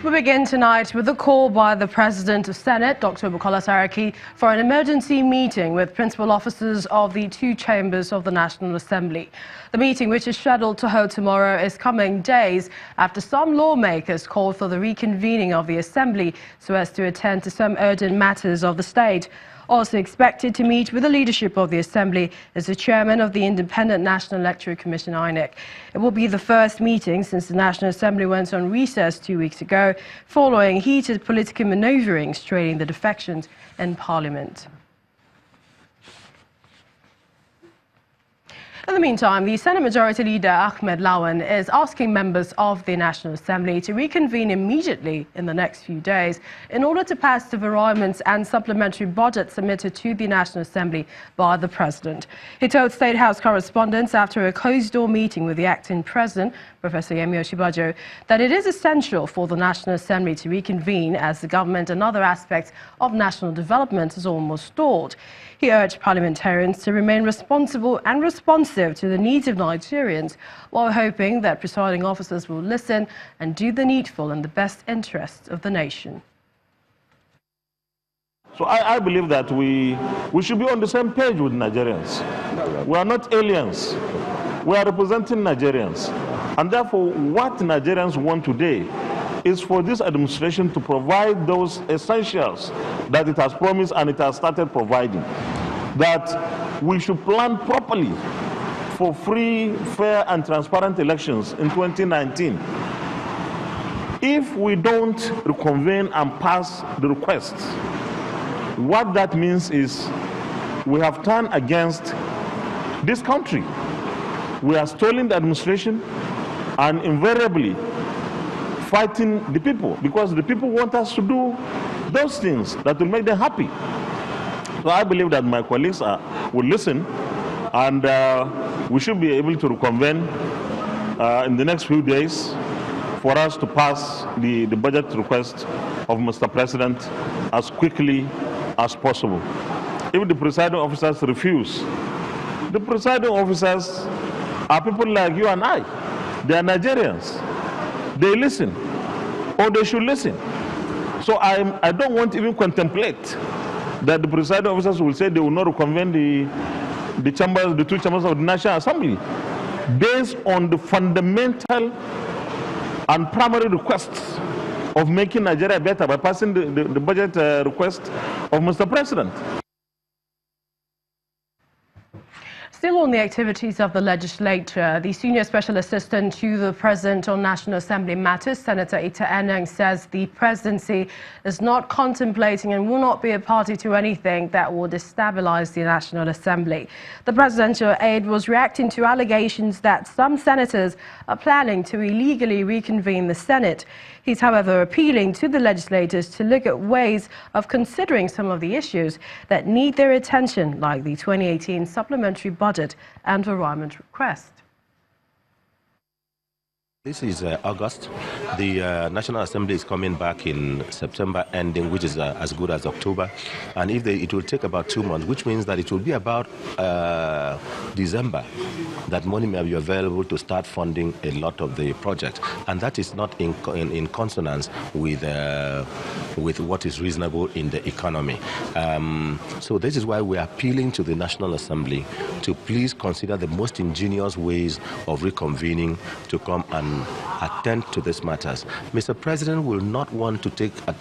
We begin tonight with a call by the President of Senate, Dr. Saraki, for an emergency meeting with principal officers of the two chambers of the National Assembly. The meeting, which is scheduled to hold tomorrow, is coming days after some lawmakers called for the reconvening of the Assembly so as to attend to some urgent matters of the state. Also expected to meet with the leadership of the Assembly is the chairman of the Independent National Electoral Commission, INEC. It will be the first meeting since the National Assembly went on recess 2 weeks ago, following heated political manoeuvrings straining the defections in Parliament. In the meantime, the Senate Majority Leader Ahmed Lawan is asking members of the National Assembly to reconvene immediately in the next few days in order to pass the variaments and supplementary budget submitted to the National Assembly by the President. He told State House correspondents after a closed-door meeting with the acting President, Professor Yemi Osinbajo, that it is essential for the National Assembly to reconvene as the government and other aspects of national development is almost stalled. He urged parliamentarians to remain responsible and responsive to the needs of Nigerians, while hoping that presiding officers will listen and do the needful in the best interests of the nation. So I believe that we should be on the same page with Nigerians. We are not aliens. We are representing Nigerians. And therefore, what Nigerians want today is for this administration to provide those essentials that it has promised and it has started providing. That we should plan properly for free, fair and transparent elections in 2019. If we don't reconvene and pass the requests, what that means is we have turned against this country. We are stalling the administration and invariably fighting the people, because the people want us to do those things that will make them happy. So I believe that my colleagues will listen, and we should be able to reconvene in the next few days for us to pass the budget request of Mr. President as quickly as possible. If the presiding officers refuse, the presiding officers are people like you and I. They are Nigerians. They listen, or they should listen. So I don't want to even contemplate that the presiding officers will say they will not reconvene the two chambers of the National Assembly based on the fundamental and primary requests of making Nigeria better by passing the budget request of Mr. President. Still on the activities of the legislature, the Senior Special Assistant to the President on National Assembly Matters, Senator Pt.1, says the presidency is not contemplating and will not be a party to anything that will destabilize the National Assembly. The presidential aide was reacting to allegations that some senators are planning to illegally reconvene the Senate. He's, however, appealing to the legislators to look at ways of considering some of the issues that need their attention, like the 2018 supplementary budget and variament request. This is August. The National Assembly is coming back in September ending, which is as good as October. And it will take about 2 months, which means that it will be about December that money may be available to start funding a lot of the projects. And that is not in consonance with what is reasonable in the economy. So this is why we are appealing to the National Assembly to please consider the most ingenious ways of reconvening to come and attend to these matters. Mr. President will not want to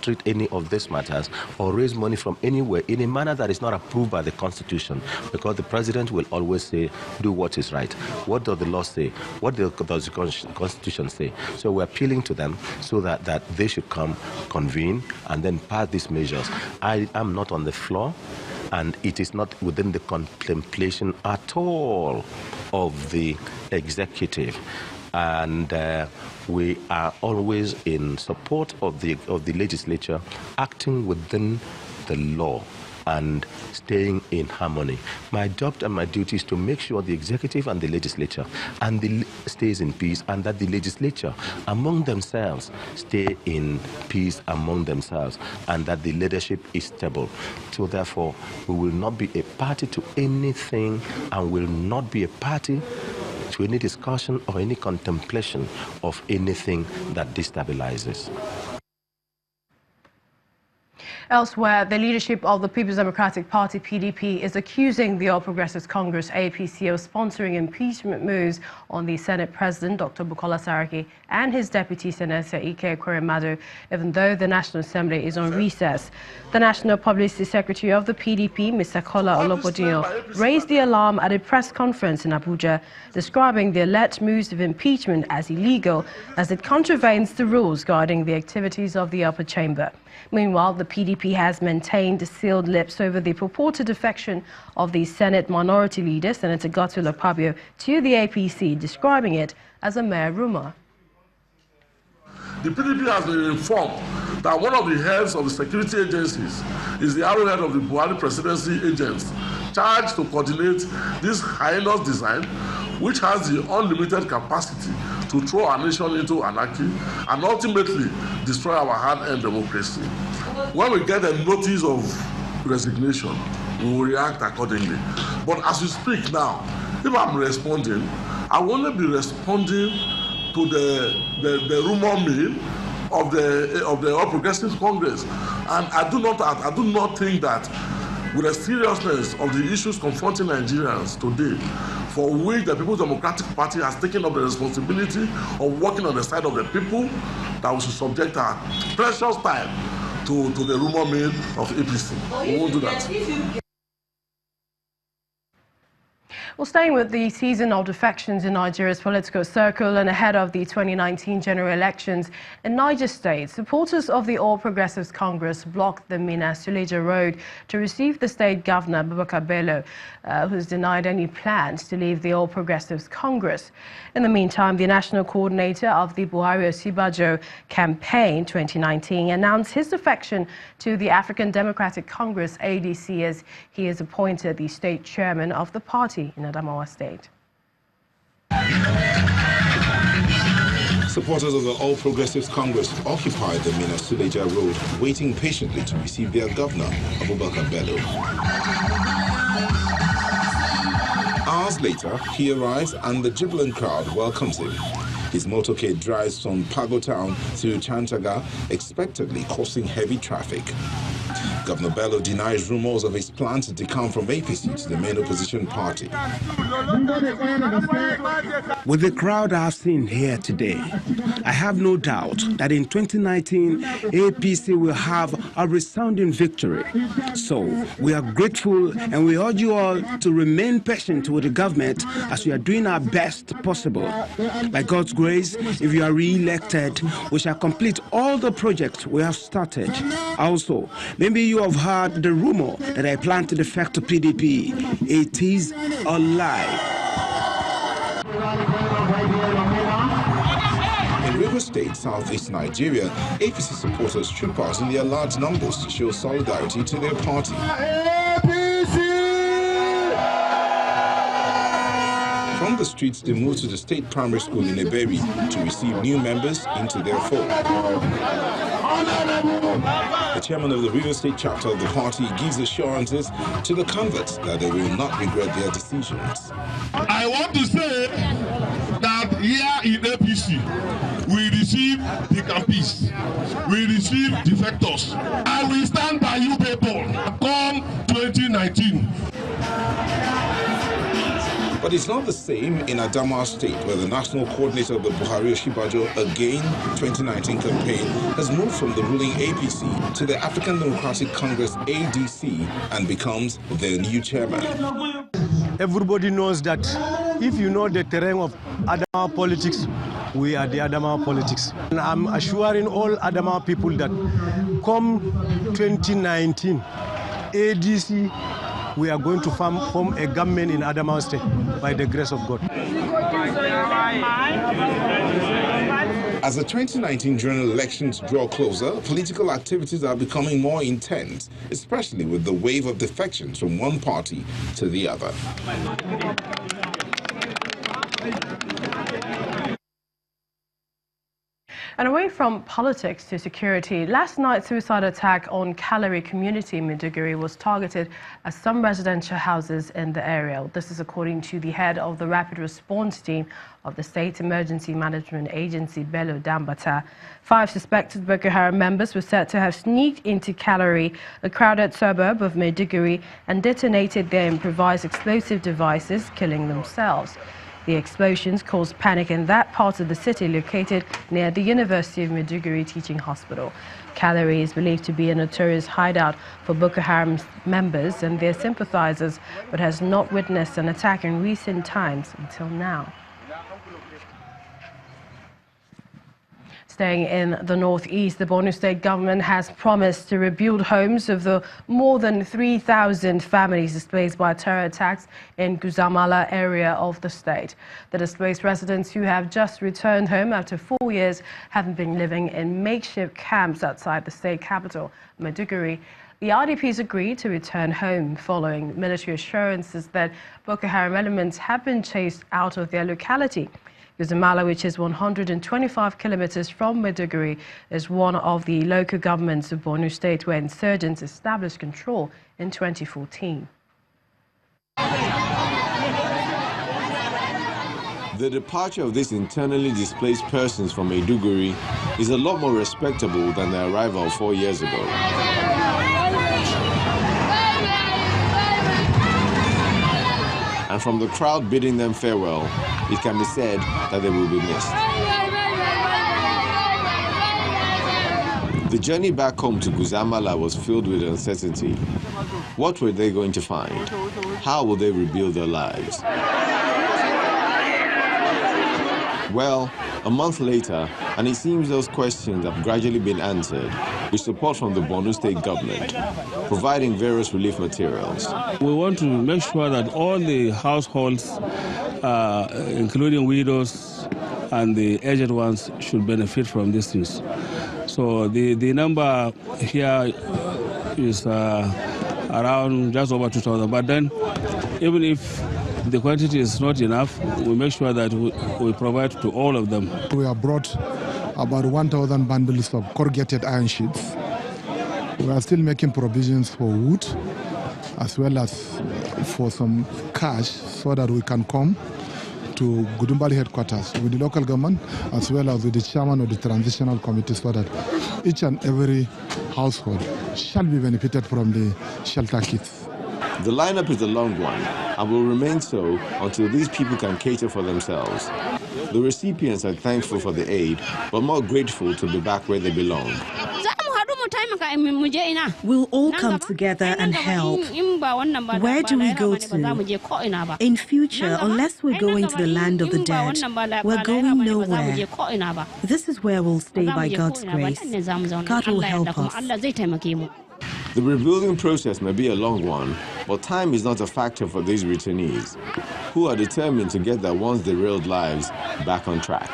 treat any of these matters or raise money from anywhere in a manner that is not approved by the Constitution, because the President will always say, do what is right. What does the law say? What does the Constitution say? So we're appealing to them so that they should come, convene, and then pass these measures. I am not on the floor, and it is not within the contemplation at all of the executive. And we are always in support of the legislature acting within the law and staying in harmony. My job and my duty is to make sure the executive and the legislature stays in peace, and that the legislature among themselves stay in peace among themselves, and that the leadership is stable. So therefore, we will not be a party to anything and will not be a party to any discussion or any contemplation of anything that destabilizes. Elsewhere, the leadership of the People's Democratic Party, PDP, is accusing the All Progressives Congress, APC, of sponsoring impeachment moves on the Senate President, Dr. Bukola Saraki, and his Deputy Senator, Ekweremadu, even though the National Assembly is on recess. The National Publicity Secretary of the PDP, Mr. Kola Olopodinyo, raised the alarm at a press conference in Abuja, describing the alleged moves of impeachment as illegal, as it contravenes the rules guiding the activities of the upper chamber. Meanwhile, the PDP has maintained sealed lips over the purported defection of the Senate Minority Leader, Senator Godswill Akpabio, to the APC, describing it as a mere rumor. The PDP has been informed that one of the heads of the security agencies is the arrowhead of the Buhari presidency agents charged to coordinate this heinous design, which has the unlimited capacity to throw our nation into anarchy and ultimately destroy our hard-earned democracy. When we get a notice of resignation, we will react accordingly. But as we speak now, if I'm responding, I will only be responding to the rumor mill of the All Progressives Congress, and I do not think that, with the seriousness of the issues confronting Nigerians today, for which the People's Democratic Party has taken up the responsibility of working on the side of the people, that we should subject our precious time to the rumor mill of APC. We won't do that. Well, staying with the season of defections in Nigeria's political circle and ahead of the 2019 general elections in Niger State, supporters of the All Progressives Congress blocked the Mina Suleja Road to receive the state governor, Abubakar Bello, who's denied any plans to leave the All Progressives Congress. In the meantime, the national coordinator of the Buhari Osibajo campaign 2019 announced his defection to the African Democratic Congress, ADC, as he is appointed the state chairman of the party in Adamawa State. Supporters of the All Progressives Congress occupied the Mina Suleja Road, waiting patiently to receive their governor, Abubakar Bello. Hours later, he arrives and the jubilant crowd welcomes him. His motorcade drives from Pago Town to Chantaga, expectedly causing heavy traffic. Governor Bello denies rumors of his plan to decamp from APC to the main opposition party. With the crowd I've seen here today, I have no doubt that in 2019, APC will have a resounding victory. So we are grateful and we urge you all to remain patient with the government as we are doing our best possible. By God's grace, if you are re-elected, we shall complete all the projects we have started. Also, maybe you have heard the rumor that I plan to defect to PDP. It is a lie. In Rivers State, southeast Nigeria, APC supporters troop out in their large numbers to show solidarity to their party. From the streets, they moved to the state primary school in Eberi to receive new members into their fold. The chairman of the Rivers State chapter of the party gives assurances to the converts that they will not regret their decisions. I want to say that here in APC, we receive the campists, we receive defectors. I will stand by you people come 2019. But it's not the same in Adamawa State, where the national coordinator of the Buhari Osibajo Again 2019 campaign has moved from the ruling APC to the African Democratic Congress ADC and becomes their new chairman. Everybody knows that if you know the terrain of Adamawa politics, we are the Adamawa politics. And I'm assuring all Adamawa people that come 2019, ADC, we are going to form a government in Adamawa State by the grace of God. As the 2019 general elections draw closer, political activities are becoming more intense, especially with the wave of defections from one party to the other. And away from politics to security, last night's suicide attack on Kalari community in Maiduguri was targeted at some residential houses in the area. This is according to the head of the Rapid Response Team of the State Emergency Management Agency, Bello Dambata. 5 suspected Boko Haram members were said to have sneaked into Kalari, a crowded suburb of Maiduguri, and detonated their improvised explosive devices, killing themselves. The explosions caused panic in that part of the city located near the University of Maiduguri Teaching Hospital. Kalari is believed to be a notorious hideout for Boko Haram members and their sympathizers, but has not witnessed an attack in recent times until now. Staying in the northeast, the Borno State government has promised to rebuild homes of the more than 3,000 families displaced by terror attacks in Guzamala area of the state. The displaced residents who have just returned home after 4 years have been living in makeshift camps outside the state capital, Maiduguri. The IDPs agreed to return home following military assurances that Boko Haram elements have been chased out of their locality. Guzamala, which is 125 kilometers from Maiduguri, is one of the local governments of Borno State where insurgents established control in 2014. The departure of these internally displaced persons from Maiduguri is a lot more respectable than their arrival 4 years ago. And from the crowd bidding them farewell, it can be said that they will be missed. The journey back home to Guzamala was filled with uncertainty. What were they going to find? How will they rebuild their lives? Well, a month later, and it seems those questions have gradually been answered with support from the Borno State government, providing various relief materials. We want to make sure that all the households, including widows and the aged ones, should benefit from these things. So the number here is around just over 2,000. But then, even if the quantity is not enough, we make sure that we provide to all of them. We have brought about 1,000 bundles of corrugated iron sheets. We are still making provisions for wood as well as for some cash so that we can come to Gudumbali headquarters with the local government as well as with the chairman of the transitional committee so that each and every household shall be benefited from the shelter kits. The lineup is a long one and will remain so until these people can cater for themselves. The recipients are thankful for the aid, but more grateful to be back where they belong. We'll all come together and help. Where do we go to? In future, unless we're going to the land of the dead, we're going nowhere. This is where we'll stay by God's grace. God will help us. The rebuilding process may be a long one, but time is not a factor for these returnees, who are determined to get their once derailed lives back on track.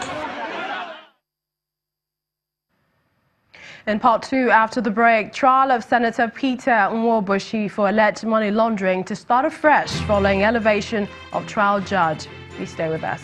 In part 2, after the break, trial of Senator Pt.1 for alleged money laundering to start afresh following elevation of trial judge. Please stay with us.